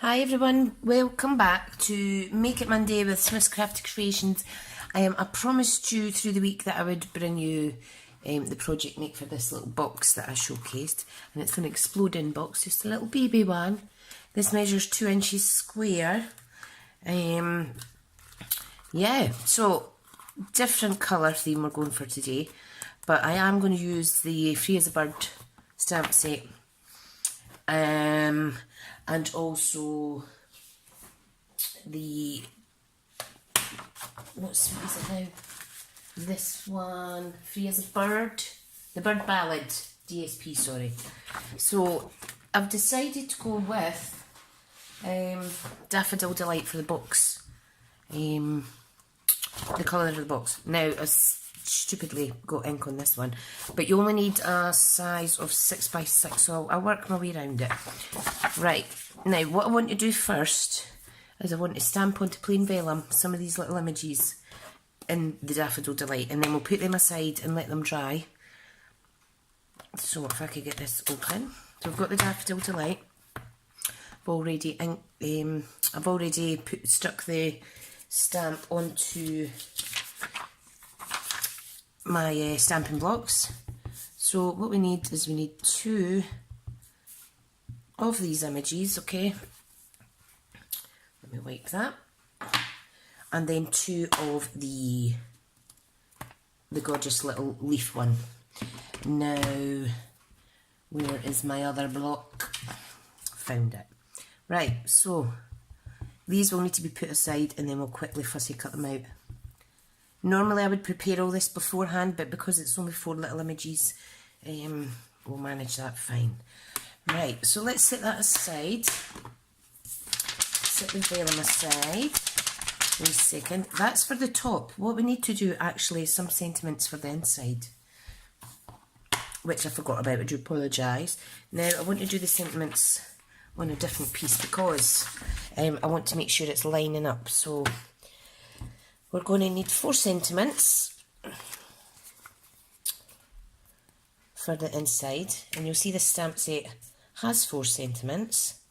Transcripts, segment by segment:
Hi everyone, welcome back to Make It Monday with SmithsCraftyCreations. I promised you through the week that I would bring you the project make for this little box that I showcased, and it's an exploding box, just a little baby one. This measures 2 inches square. Yeah, so different colour theme we're going for today, but I am going to use the Free as a Bird stamp set. And also the, what suite is it now? This one, Free as a Bird, the Bird Ballad DSP, sorry. So I've decided to go with Daffodil Delight for the box, the colour of the box. Now I stupidly got ink on this one, but you only need a size of 6x6, so I'll work my way around it. Right, now what I want to do first is I want to stamp onto plain vellum some of these little images in the Daffodil Delight, and then we'll put them aside and let them dry. So if I could get this open. So I've got the Daffodil Delight. I've already stuck the stamp onto my stamping blocks. So what we need is we need 2 of these images, okay? Let me wipe that. And then 2 of the gorgeous little leaf one. Now, where is my other block? Found it. Right, so these will need to be put aside and then we'll quickly fussy cut them out. Normally I would prepare all this beforehand, but because it's only 4 little images, we'll manage that fine. Right, so let's set that aside. Set the vellum aside. Wait a second. That's for the top. What we need to do actually is some sentiments for the inside, which I forgot about. I do apologise. Now I want to do the sentiments on a different piece because I want to make sure it's lining up. So we're going to need 4 sentiments for the inside, and you'll see the stamp set has 4 sentiments.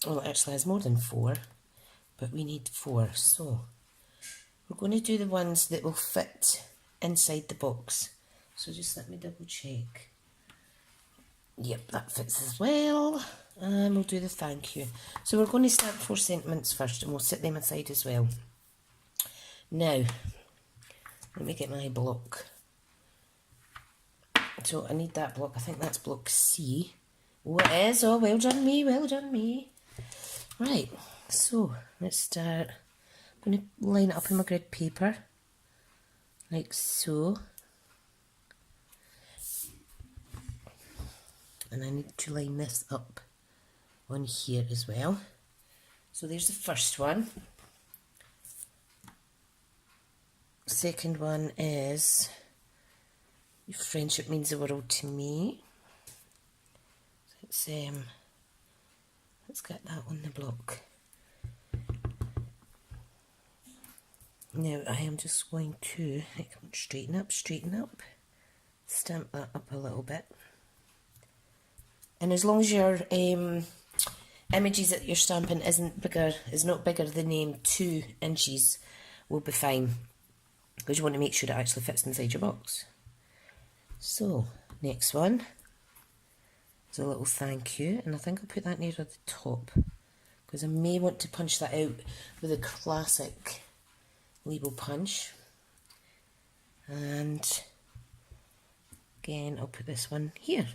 Well, it actually has more than 4, but we need 4. So we're going to do the ones that will fit inside the box. So just let me double check. Yep, that fits as well. And we'll do the thank you. So we're going to stamp 4 sentiments first, and we'll set them aside as well. Now, let me get my block. So I need that block. I think that's block C. Oh, it is. Oh, well done me, well done me. Right, so let's start. I'm going to line it up in my grid paper, like so. And I need to line this up on here as well. So there's the first one. Second one is friendship means the world to me. So let's get that on the block. Now I am just going to straighten up, stamp that up a little bit. And as long as your images that you're stamping is not bigger than 2 inches, will be fine, because you want to make sure it actually fits inside your box. So, next one is a little thank you, and I think I'll put that near the top, because I may want to punch that out with a classic label punch. And again, I'll put this one here.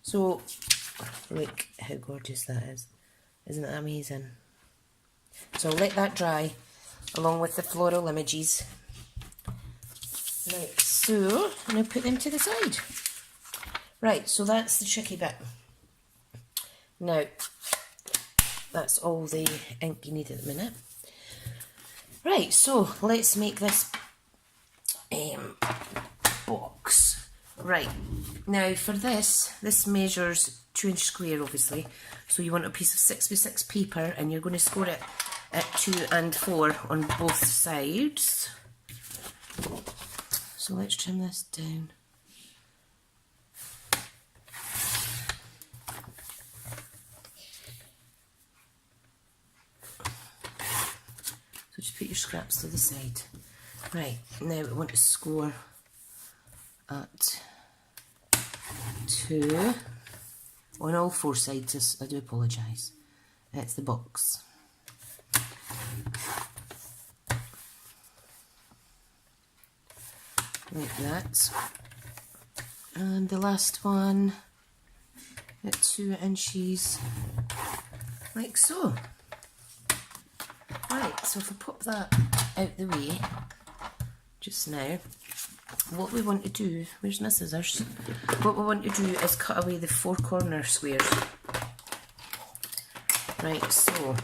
So, look how gorgeous that is. Isn't that amazing? So I'll let that dry along with the floral images. Right, so I'm going to put them to the side. Right, so that's the tricky bit. Now, that's all the ink you need at the minute. Right, so let's make this box. Right, now for this measures 2 inch square, obviously. So you want a piece of 6x6 paper, and you're going to score it at 2 and 4 on both sides. So let's trim this down. So just put your scraps to the side. Right, now we want to score at 2 on all 4 sides. I do apologise. It's the box. Like that. And the last one at 2 inches, like so. Right, so if I pop that out the way just now, what we want to do, where's my scissors? What we want to do is cut away the 4 corner squares. Right, so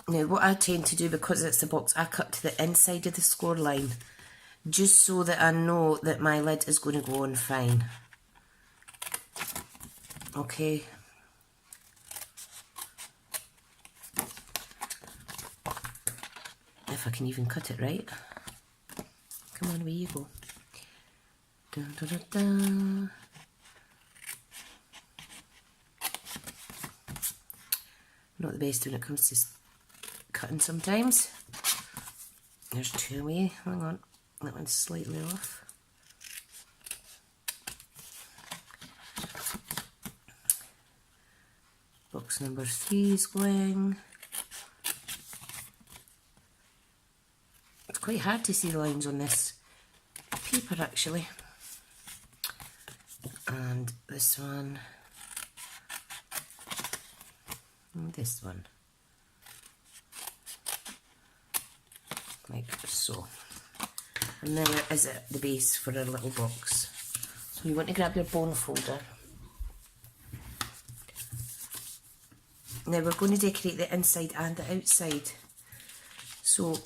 now what I tend to do, because it's the box, I cut to the inside of the score line, just so that I know that my lid is going to go on fine. Okay. If I can even cut it right. Come on, away you go. Dun, dun, dun, dun. Not the best when it comes to cutting sometimes. There's 2 away. Hang on. That one's slightly off. Box number 3 is going. It's quite hard to see the lines on this paper actually. And this one. And this one. Like so. And there is it, the base for our little box. So you want to grab your bone folder. Now we're going to decorate the inside and the outside. So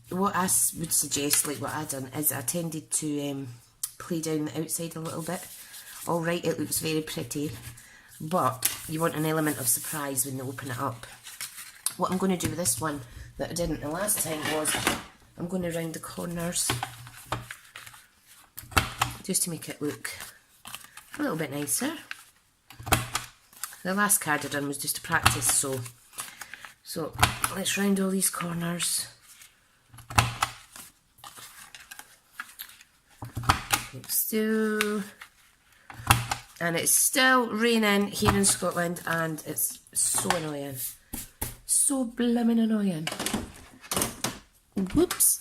what I would suggest, like what I done, is I tended to play down the outside a little bit. Alright, it looks very pretty, but you want an element of surprise when you open it up. What I'm going to do with this one that I didn't the last time was I'm going to round the corners just to make it look a little bit nicer. The last card I done was just to practice, so let's round all these corners. And it's still raining here in Scotland, and it's so annoying. So blooming annoying. Whoops.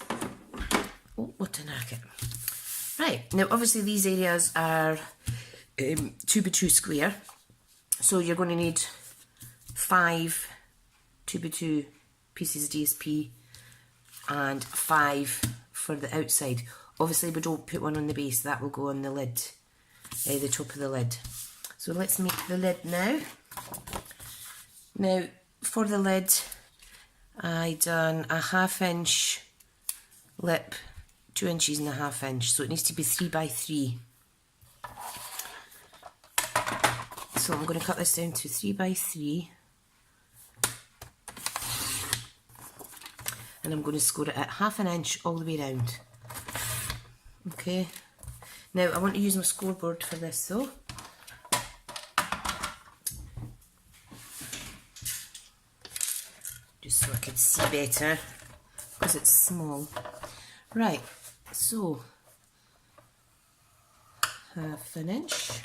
Oh, what a racket. Right, now obviously these areas are 2x2 square. So you're going to need 5 2x2 pieces of DSP and 5 for the outside. Obviously we don't put one on the base, that will go on the lid, the top of the lid. So let's make the lid now. Now for the lid I done a 1/2 inch lip, 2 inches and a 1/2 inch, so it needs to be 3x3. So I'm going to cut this down to 3x3, and I'm going to score it at 1/2 inch all the way around. Okay, now I want to use my scoreboard for this though. Just so I can see better, because it's small. Right, so 1/2 inch.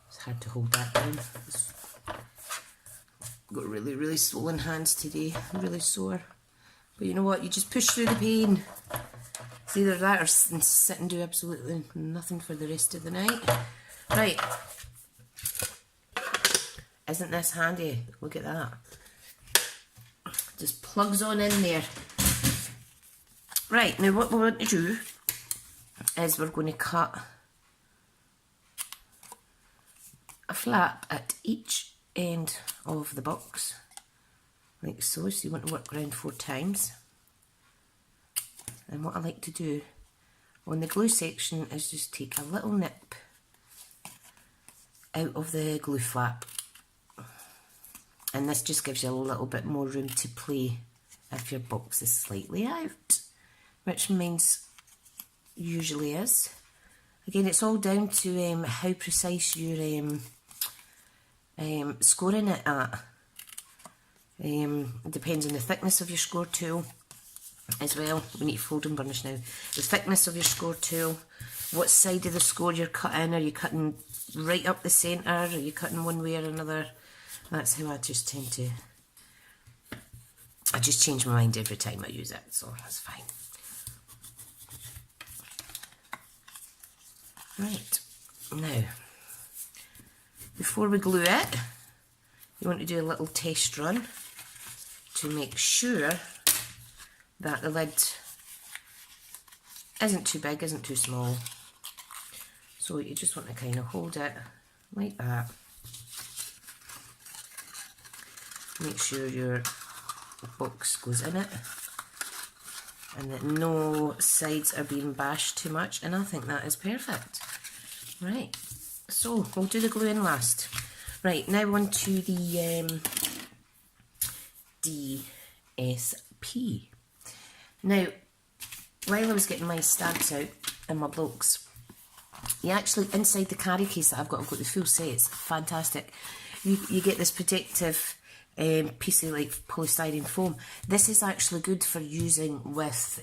It's hard to hold that down. I've got really swollen hands today. I'm really sore. But you know what? You just push through the pain. It's either that or sit and do absolutely nothing for the rest of the night. Right. Isn't this handy? Look at that. Just plugs on in there. Right, now what we want to do is we're going to cut a flap at each end of the box, like so. So you want to work around 4 times. And what I like to do on the glue section is just take a little nip out of the glue flap. And this just gives you a little bit more room to play if your box is slightly out, which means usually is. Again, it's all down to how precise your scoring it at. It depends on the thickness of your score tool as well. We need to fold and burnish now. The thickness of your score tool, what side of the score you're cutting. Are you cutting right up the centre? Are you cutting one way or another? That's how I just tend to. I just change my mind every time I use it, so that's fine. Right, now, before we glue it, you want to do a little test run to make sure that the lid isn't too big, isn't too small. So you just want to kind of hold it like that. Make sure your box goes in it and that no sides are being bashed too much, and I think that is perfect. Right, so we'll do the gluing last. Right, now on to the DSP. Now, while I was getting my stamps out and my blocks, you actually, inside the carry case that I've got the full set, it's fantastic. You get this protective piece of like polystyrene foam. This is actually good for using with,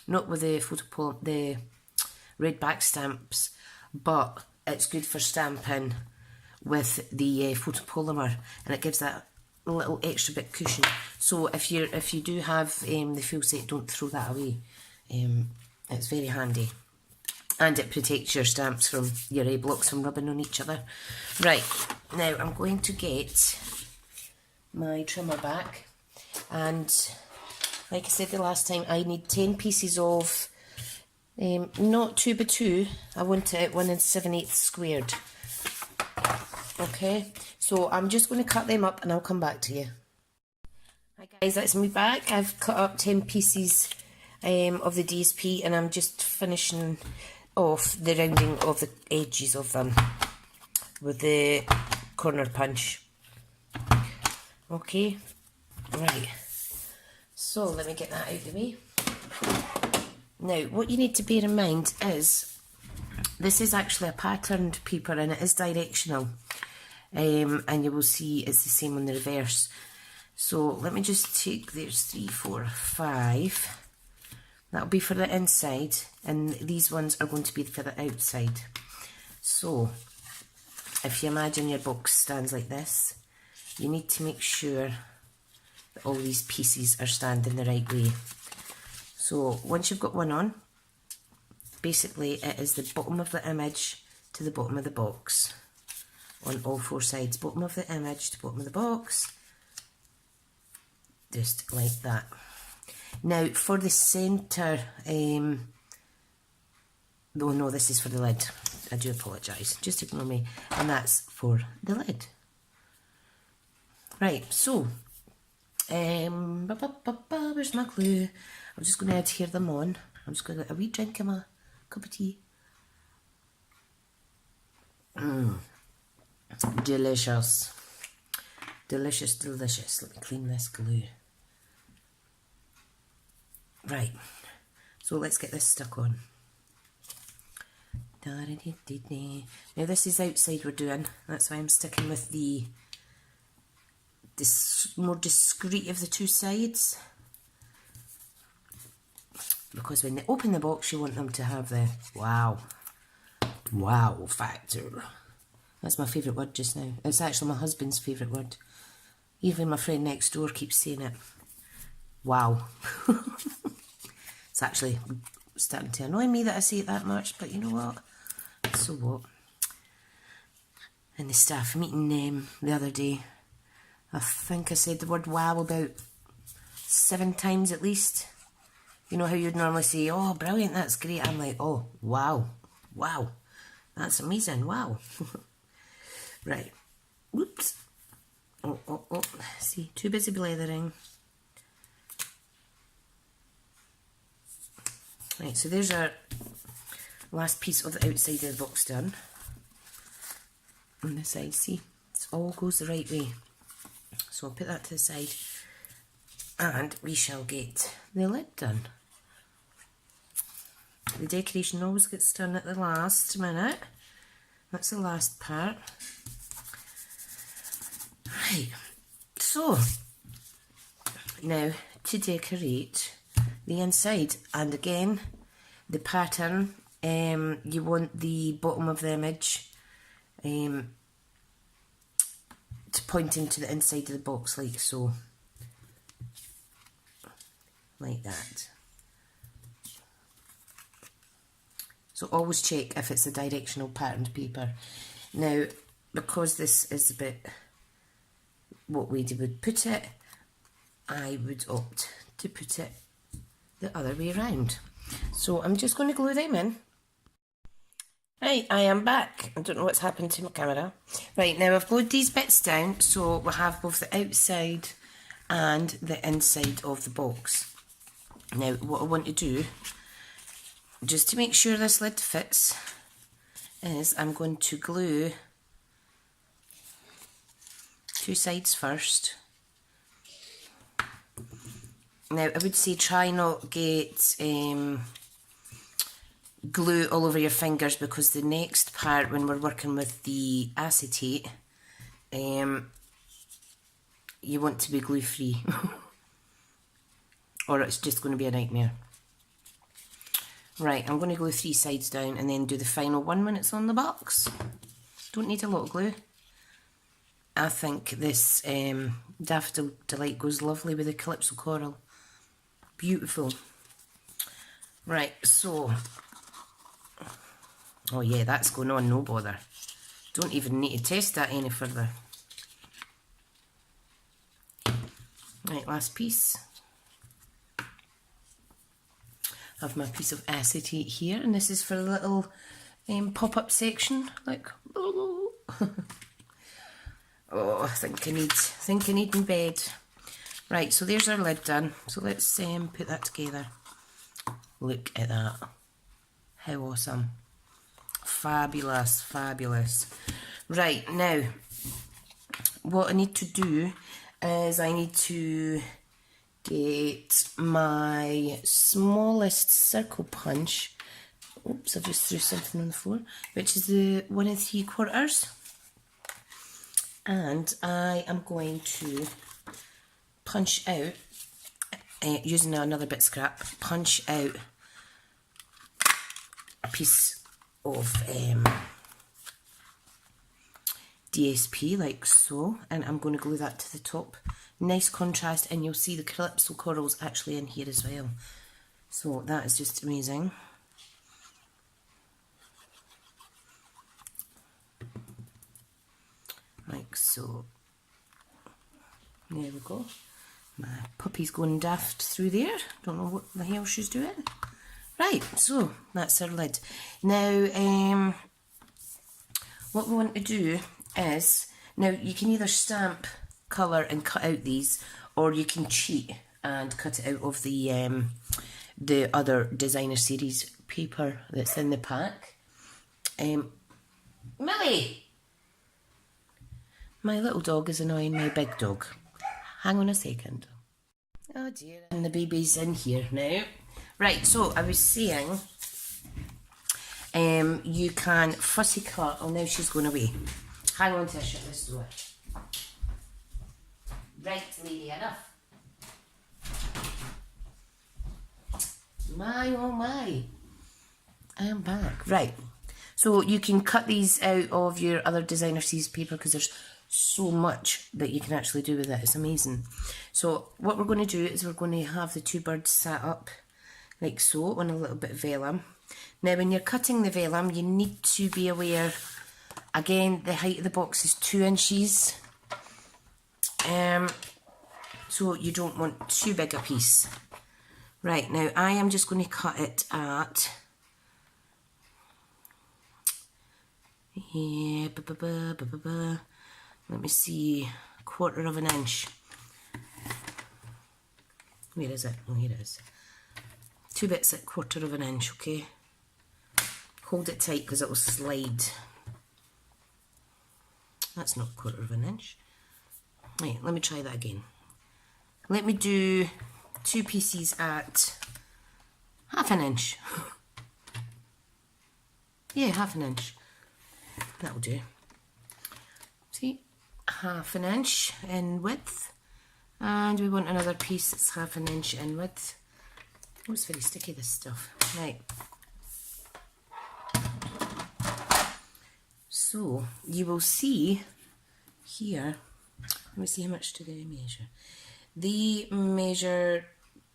not with the red back stamps, but it's good for stamping with the photopolymer, and it gives that little extra bit cushion. So if you do have the full set, don't throw that away. It's very handy, and it protects your stamps from your blocks from rubbing on each other. Right, now I'm going to get my trimmer back, and like I said the last time, I need 10 pieces of not 2 by 2, I want it 1 7/8 squared. Okay, so I'm just going to cut them up and I'll come back to you. Hi guys, that's me back. I've cut up 10 pieces of the DSP, and I'm just finishing off the rounding of the edges of them with the corner punch. Okay, right, so let me get that out of the way. Now, what you need to bear in mind is this is actually a patterned paper, and it is directional, and you will see it's the same on the reverse. So let me just take, there's 3, 4, 5, that'll be for the inside, and these ones are going to be for the outside. So if you imagine your box stands like this, you need to make sure that all these pieces are standing the right way. So once you've got one on, basically it is the bottom of the image to the bottom of the box on all 4 sides. Bottom of the image to bottom of the box, just like that. Now for the centre, oh no, this is for the lid. I do apologise, just ignore me. And that's for the lid. Right, so, where's my glue? I'm just going to adhere them on. I'm just going to get a wee drink of my cup of tea. Delicious. Delicious, delicious. Let me clean this glue. Right, so let's get this stuck on. Now this is outside we're doing, that's why I'm sticking with the more discreet of the 2 sides, because when they open the box you want them to have the wow factor. That's my favourite word just now. It's actually my husband's favourite word. Even my friend next door keeps saying it. Wow. It's actually starting to annoy me that I say it that much, but you know what? So what? In the staff meeting the other day, I think I said the word wow about 7 times at least. You know how you'd normally say, oh, brilliant, that's great. I'm like, oh, wow, wow, that's amazing, wow. Right, whoops. Oh, see, too busy blathering. Right, so there's our last piece of the outside of the box done. On the side, see, it all goes the right way. So I'll put that to the side, and we shall get the lid done. The decoration always gets done at the last minute. That's the last part. Right, so now to decorate the inside, and again the pattern, you want the bottom of the image to point into the inside of the box like so, like that. So always check if it's a directional patterned paper. Now, because this is a bit what way you would put it, I would opt to put it the other way around. So I'm just going to glue them in. Right, I am back. I don't know what's happened to my camera. Right, now I've glued these bits down so we have both the outside and the inside of the box. Now what I want to do, just to make sure this lid fits, is I'm going to glue two sides first. Now I would say try not get glue all over your fingers, because the next part when we're working with the acetate, you want to be glue free or it's just going to be a nightmare. Right, I'm going to glue 3 sides down and then do the final one when it's on the box. Don't need a lot of glue. I think this Daffodil Delight goes lovely with the Calypso coral. Beautiful. Right, so, oh yeah, that's going on, no bother. Don't even need to test that any further. Right, last piece. I have my piece of acetate here, and this is for a little pop-up section, like, oh, I think I need in bed. Right, so there's our lid done. So let's put that together. Look at that. How awesome. Fabulous, fabulous. Right, now, what I need to do is I need to get my smallest circle punch. Oops, I just threw something on the floor. Which is the 1 3/4. And I am going to punch out, using another bit scrap, punch out a piece of DSP like so, and I'm going to glue that to the top. Nice contrast, and you'll see the Calypso corals actually in here as well. So that is just amazing. Like so. There we go. My puppy's going daft through there. Don't know what the hell she's doing. Right, so that's our lid. Now, what we want to do is, now you can either stamp colour and cut out these, or you can cheat and cut it out of the other designer series paper that's in the pack. Millie! My little dog is annoying my big dog. Hang on a second. Oh dear, and the baby's in here now. Right, so I was saying, you can fussy cut. Oh, now she's going away. Hang on till I shut this door. Right, lady, enough. My, oh my. I am back. Right, so you can cut these out of your other designer series paper, because there's so much that you can actually do with it. It's amazing. So what we're going to do is we're going to have the two birds sat up like so on a little bit of vellum. Now when you're cutting the vellum, you need to be aware, again, the height of the box is 2 inches, so you don't want too big a piece. Right, now I am just going to cut it at, yeah, let me see, 1/4 of an inch. Where is it? Oh, here it is. 2 bits at 1/4 of an inch, okay? Hold it tight because it will slide. That's not 1/4 of an inch. Right, let me try that again. Let me do 2 pieces at 1/2 inch. Yeah, 1/2 inch. That'll do. See? 1/2 inch in width, and we want another piece that's 1/2 inch in width. Oh, it's very sticky, this stuff. Right. So you will see here, let me see how much do they measure. They measure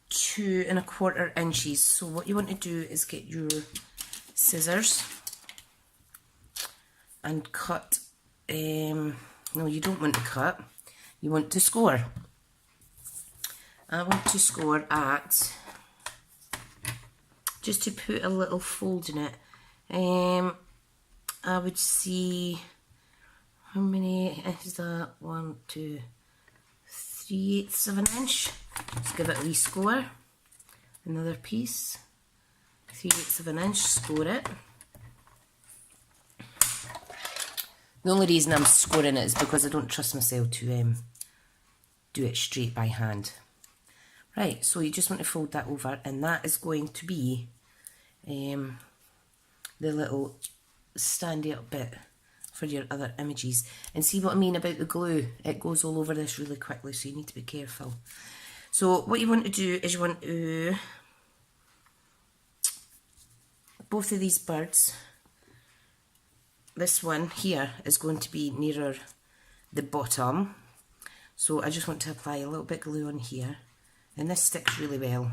2 1/4 inches. So what you want to do is get your scissors and cut, no, you don't want to cut, you want to score. I want to score at, just to put a little fold in it, I would see, how many is that? 1, 2, 3/8 of an inch. Let's give it a wee score. Another piece, 3/8 of an inch, score it. The only reason I'm scoring it is because I don't trust myself to do it straight by hand. Right, so you just want to fold that over, and that is going to be the little standy up bit for your other images. And see what I mean about the glue? It goes all over this really quickly, so you need to be careful. So what you want to do is you want to, both of these birds, this one here is going to be nearer the bottom, so I just want to apply a little bit of glue on here, and this sticks really well.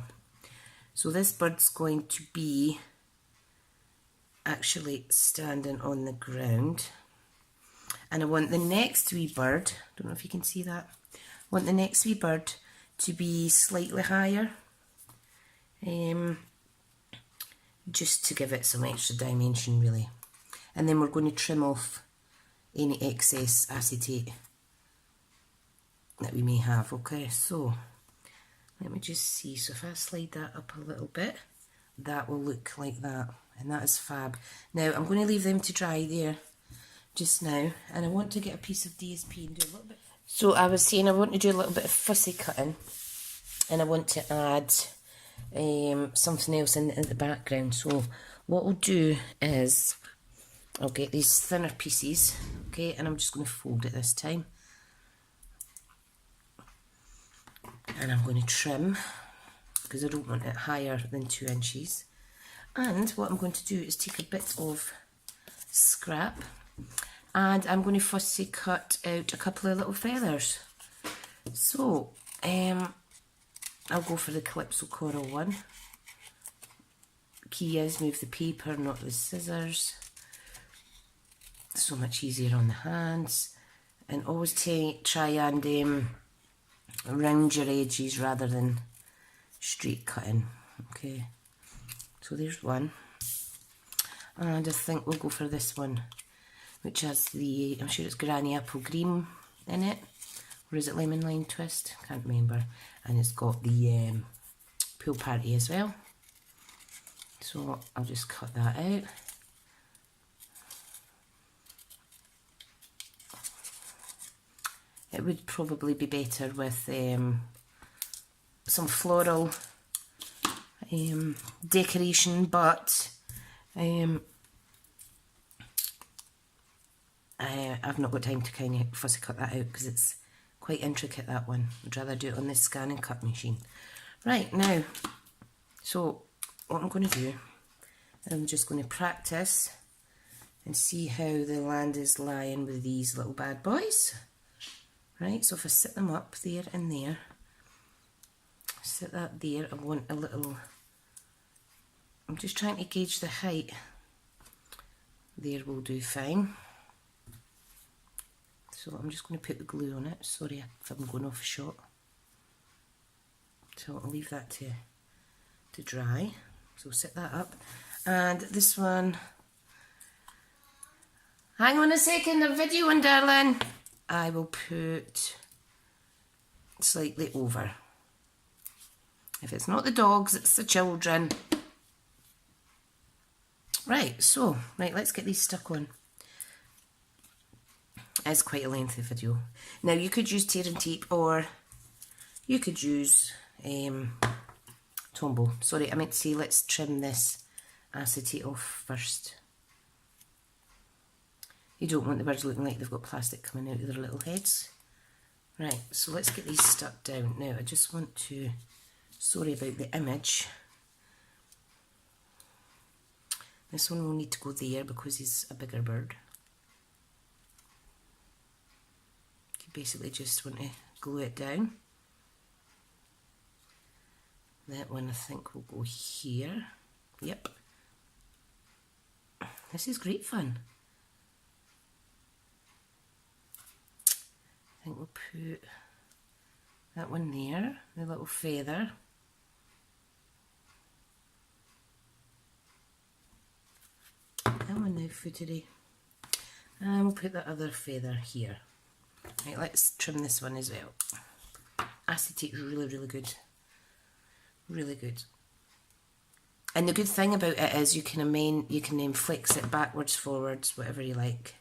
So this bird's going to be actually standing on the ground, and I want the next wee bird, don't know if you can see that, I want the next wee bird to be slightly higher, just to give it some extra dimension really. And then we're going to trim off any excess acetate that we may have. Okay, so let me just see, so if I slide that up a little bit, that will look like that, and that is fab. Now I'm going to leave them to dry there just now, and I want to get a piece of DSP and do a little bit. So I was saying I want to do a little bit of fussy cutting, and I want to add something else in the background. So what we'll do is I'll get these thinner pieces, okay, and I'm just going to fold it this time, and I'm going to trim because I don't want it higher than 2 inches. And what I'm going to do is take a bit of scrap, and I'm going to fussy cut out a couple of little feathers. So I'll go for the Calypso coral one. Key is move the paper, not the scissors. So much easier on the hands, and always try and round your edges rather than straight cutting. Okay, so there's one, and I think we'll go for this one, which has the, I'm sure it's Granny Apple Green in it, or is it Lemon Lime Twist? Can't remember. And it's got the pool party as well. So I'll just cut that out. It would probably be better with some floral decoration, but I've not got time to kind of fussy cut that out because it's quite intricate, that one. I'd rather do it on this scan and cut machine. Right, now, so what I'm going to do, I'm just going to practice and see how the land is lying with these little bad boys. Right, so if I sit them up there and there, sit that there, I want a little, I'm just trying to gauge the height. There will do fine. So I'm just going to put the glue on it. Sorry if I'm going off shot. So I'll leave that to dry. So set that up. And this one, hang on a second, I'm videoing, darling. I will put slightly over. If it's not the dogs, it's the children. Right, so, right, let's get these stuck on. It's quite a lengthy video. Now you could use tear and tape, or you could use Tombow. Sorry, I meant to say let's trim this acetate off first. You don't want the birds looking like they've got plastic coming out of their little heads. Right, so let's get these stuck down. Now I just want to, sorry about the image. This one will need to go there because he's a bigger bird. You basically just want to glue it down. That one I think will go here. Yep. This is great fun. I think we'll put that one there, the little feather. That one now footery. And we'll put that other feather here. Right, let's trim this one as well. Acetate is really, really good. Really good. And the good thing about it is you can flex it backwards, forwards, whatever you like.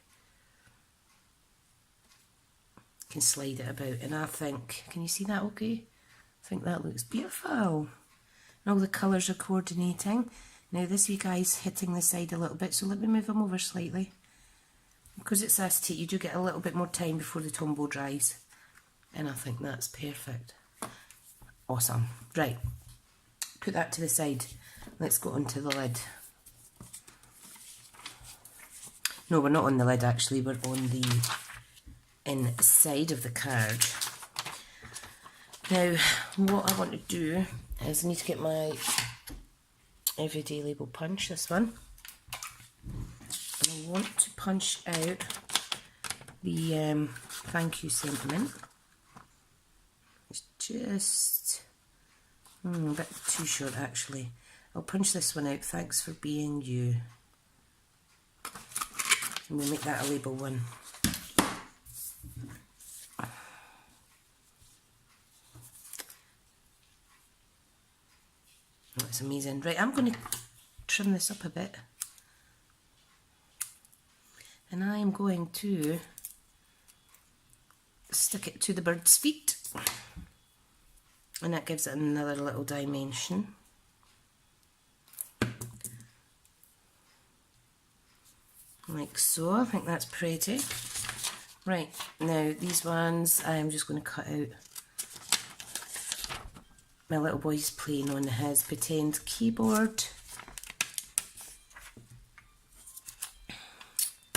You can slide it about, and I think, can you see that okay? I think that looks beautiful. And all the colours are coordinating. Now this wee guy's hitting the side a little bit, so let me move him over slightly. Because it's acetate, you do get a little bit more time before the Tombow dries. And I think that's perfect. Awesome. Right, put that to the side. Let's go onto the lid. No, we're not on the lid actually, we're on the inside of the card. Now, what I want to do is I need to get my everyday label punch, this one. And I want to punch out the thank you sentiment. It's just a bit too short actually. I'll punch this one out, thanks for being you. And we'll make that a label one. That's amazing. Right, I'm going to trim this up a bit. And I am going to stick it to the bird's feet. And that gives it another little dimension. Like so, I think that's pretty. Right, now these ones I'm just going to cut out. My little boy's playing on his pretend keyboard.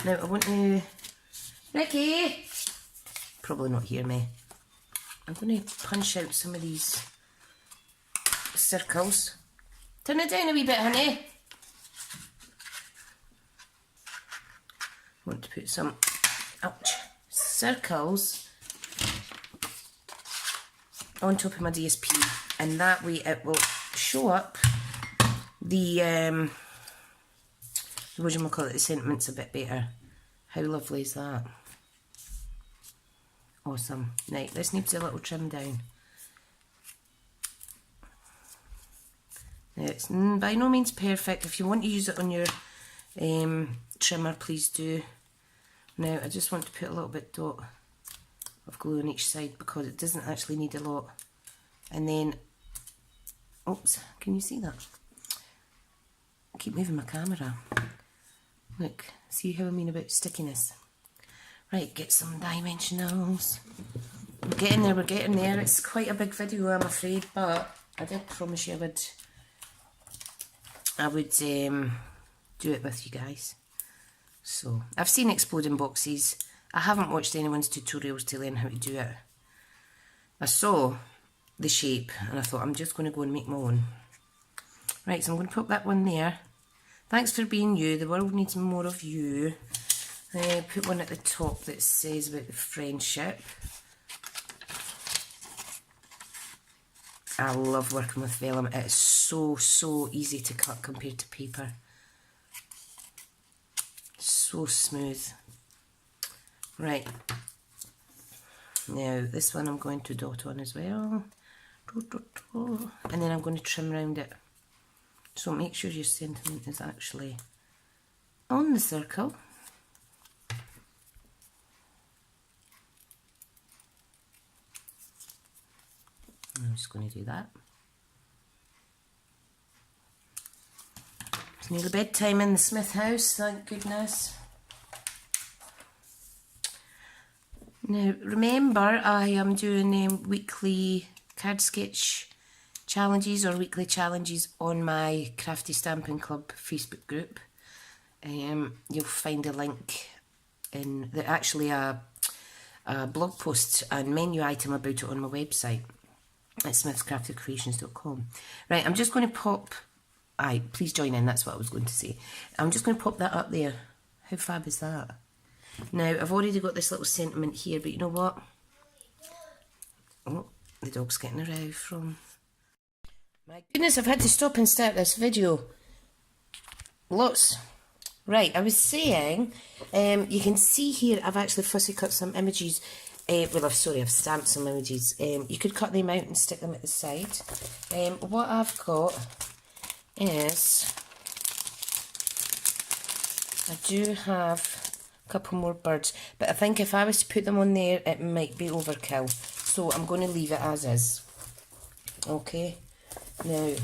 Now I want to... Ricky! Probably not hear me. I'm going to punch out some of these circles. Turn it down a wee bit, honey. I want to put some, ouch, circles on top of my DSP, and that way it will show up the the sentiments a bit better. How lovely is that? Awesome. Right, this needs a little trim down. Now it's by no means perfect. If you want to use it on your trimmer, please do. Now I just want to put a little bit dot of glue on each side because it doesn't actually need a lot. And then, oops, can you see that? I keep moving my camera. Look, see how I mean about stickiness. Right, get some dimensionals. We're getting there, we're getting there. It's quite a big video, I'm afraid, but I did promise you I would do it with you guys. So, I've seen exploding boxes. I haven't watched anyone's tutorials to learn how to do it. I saw the shape and I thought I'm just going to go and make my own. Right, so I'm going to put that one there. Thanks for being you. The world needs more of you. Put one at the top that says about the friendship. I love working with vellum. It is so easy to cut compared to paper. So smooth. Right. Now this one I'm going to dot on as well. And then I'm going to trim around it. So make sure your sentiment is actually on the circle. I'm just going to do that. It's nearly bedtime in the Smith house, thank goodness. Now remember, I am doing weekly card sketch challenges or weekly challenges on my Crafty Stampin' Club Facebook group. You'll find a link in actually a blog post and menu item about it on my website at SmithsCraftyCreations.com. Right, I'm just going to pop, please join in, that's what I was going to say. I'm just going to pop that up there. How fab is that? Now, I've already got this little sentiment here, but you know what? Oh, the dog's getting a row from... My goodness, I've had to stop and start this video. Lots. Right, I was saying, you can see here I've actually fussy cut some images. I've stamped some images. You could cut them out and stick them at the side. What I've got is, I do have a couple more birds, but I think if I was to put them on there, it might be overkill. So I'm going to leave it as is. Okay, now,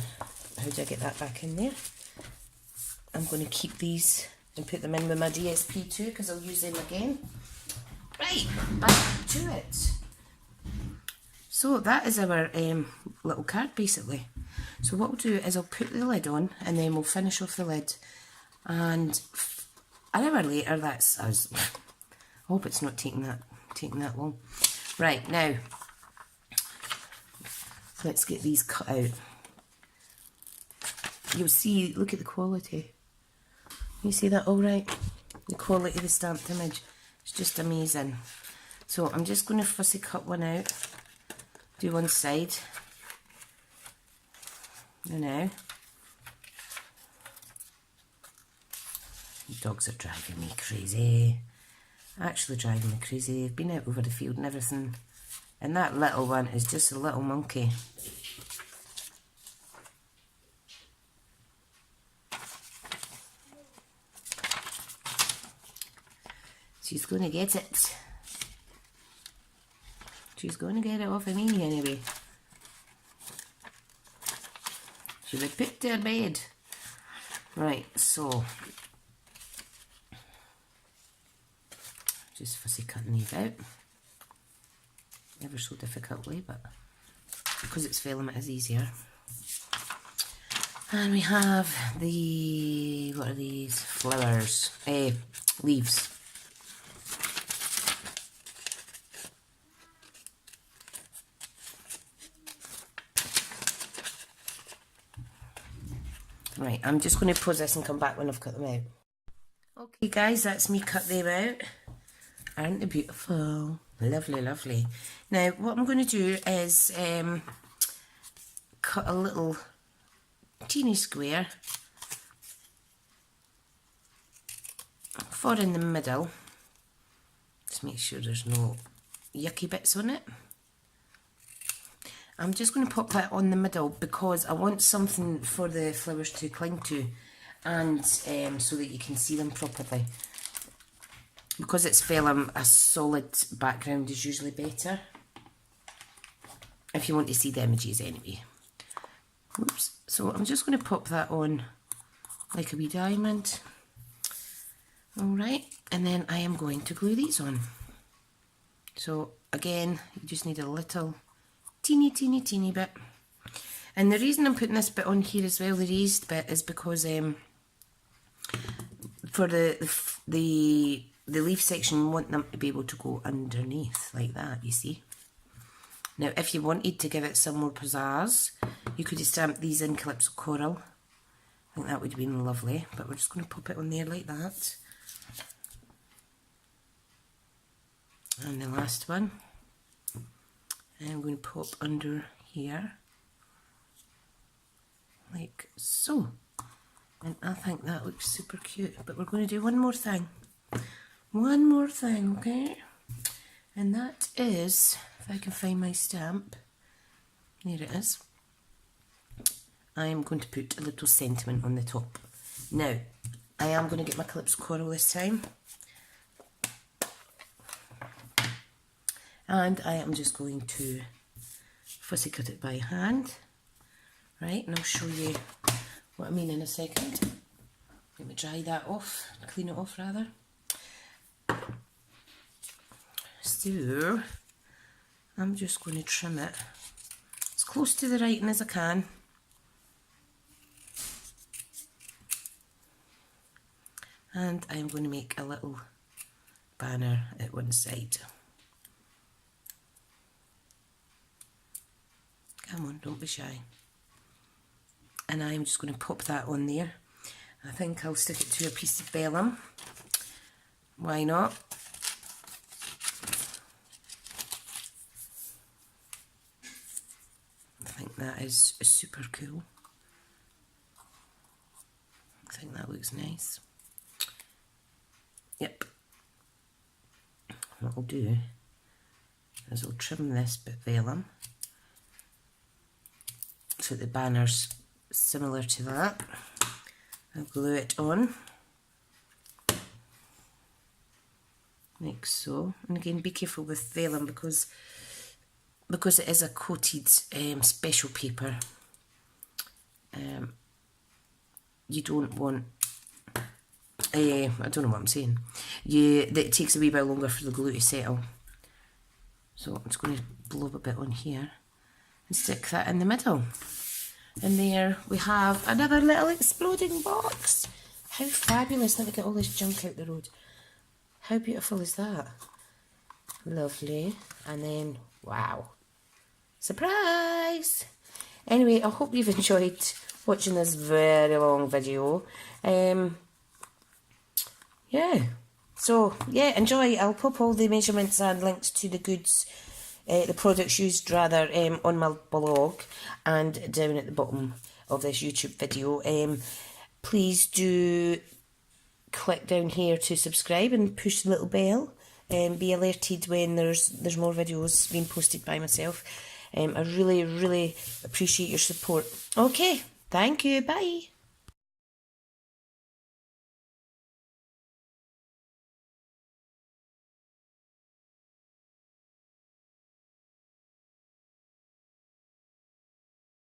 how do I get that back in there? I'm going to keep these and put them in with my DSP too, because I'll use them again. Right, back to it. So that is our little card basically. So what we'll do is I'll put the lid on and then we'll finish off the lid. And an hour later, that's us. I hope it's not taking that long. Right, now, let's get these cut out. You'll see, look at the quality. You see that all right? The quality of the stamped image is just amazing. So I'm just going to fussy cut one out. Do one side. Now. Dogs are driving me crazy. Actually driving me crazy. They've been out over the field and everything. And that little one is just a little monkey. She's going to get it. She's going to get it off of me anyway. She'll be put to her bed. Right, so just fussy cutting these out. Ever so difficultly, but because it's vellum it is easier. And we have the, what are these? Flowers. Leaves. Right, I'm just going to pause this and come back when I've cut them out. Okay guys, that's me cut them out. Aren't they beautiful? Lovely, lovely. Now, what I'm going to do is cut a little teeny square for in the middle. Just make sure there's no yucky bits on it. I'm just going to pop that on the middle because I want something for the flowers to cling to and so that you can see them properly. Because it's vellum, a solid background is usually better. If you want to see the images anyway. Oops. So I'm just going to pop that on like a wee diamond. Alright, and then I am going to glue these on. So again, you just need a little teeny bit. And the reason I'm putting this bit on here as well, the raised bit, is because for the leaf section, you want them to be able to go underneath like that, you see. Now if you wanted to give it some more pizzazz, you could have stamped these in Calypso Coral. I think that would have been lovely, but we're just going to pop it on there like that. And the last one, I'm going to pop under here, like so. And I think that looks super cute, but we're going to do one more thing. One more thing, okay? And that is, if I can find my stamp, there it is. I am going to put a little sentiment on the top. Now, I am going to get my Calypso Coral this time. And I am just going to fussy cut it by hand. Right, and I'll show you what I mean in a second. Let me dry that off, clean it off rather. So I'm just going to trim it as close to the writing as I can. And I'm going to make a little banner at one side. Come on, don't be shy. And I'm just going to pop that on there. I think I'll stick it to a piece of vellum. Why not? I think that is super cool. I think that looks nice. Yep. What I'll do is I'll trim this bit vellum so the banner's similar to that. I'll glue it on like so, and again be careful with vellum because it is a coated special paper. You don't want I don't know what I'm saying. It takes a wee bit longer for the glue to settle. So I'm just going to blob a bit on here and stick that in the middle. And there we have another little exploding box. How fabulous. Let me get all this junk out the road. How beautiful is that? Lovely. And then, wow. Surprise! Anyway, I hope you've enjoyed watching this very long video. Yeah, so yeah, enjoy. I'll pop all the measurements and links to the goods, the products used rather, on my blog and down at the bottom of this YouTube video. Please do click down here to subscribe and push the little bell and be alerted when there's more videos being posted by myself. I really appreciate your support. Okay, thank you, bye.